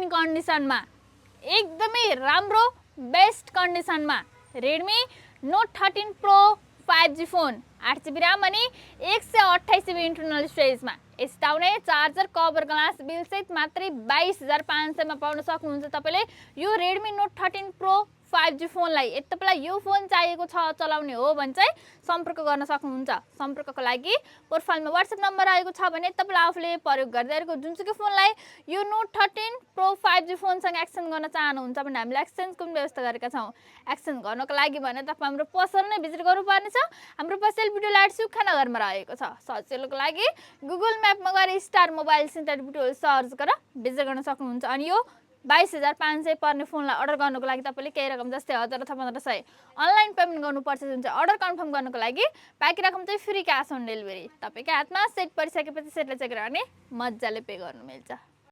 Fine कन्डिसनमा एकदमै राम्रो बेस्ट कन्डिसनमा Redmi Note 13 Pro 5G phone 8GB RAM अनि 128GB इन्टरनल स्टोरेजमा यसमा आउने चार्जर कभर ग्लास बिल सहित मात्रै 22500 मा पाउन सक्नुहुन्छ तपाईले यो Redmi Note 13 Pro 5G फोनलाई। यदि तपाईलाई यो फोन चाहिएको छ चलाउने हो भने चाहिँ सम्पर्क गर्न सक्नुहुन्छ। सम्पर्कको लागि प्रोफाइलमा WhatsApp नम्बर आएको छ भने तपाईले आफूले प्रयोग गर्दै गरेको जुनसुकै फोनलाई यो Note 13 Pro 5G फोनसँग एक्सचेन्ज गर्न चाहनुहुन्छ भने हामीले एक्सचेन्जको व्यवस्था गरेका छौं। एक्सचेन्ज गर्नको लागि भने तपाईं हाम्रो पसल नै भिजिट गर्नुपर्नेछ। हाम्रो पसल बुटोल सुखानगरमा रहेको छ। सजिलोको लागि गुगल म्यापमा गएर star mobile centre Butwal search गरेर भिजिट गर्न सक्नुहुन्छ। अनि यो 22500 पर्ने फोनलाई अर्डर गर्नको लागि तपाईले केही रकम जस्तै 1000 अथवा 1500 अनलाइन पेमेन्ट गर्नुपर्छ। जुन चाहिँ अर्डर कन्फर्म गर्नको लागि बाँकी रकम चाहिँ फ्री क्याश अन डेलिभरी तपाईको हातमा सेट परिसकेपछि सेटलाई चेक गरेर मज्जाले पे गर्नु मिल्छ।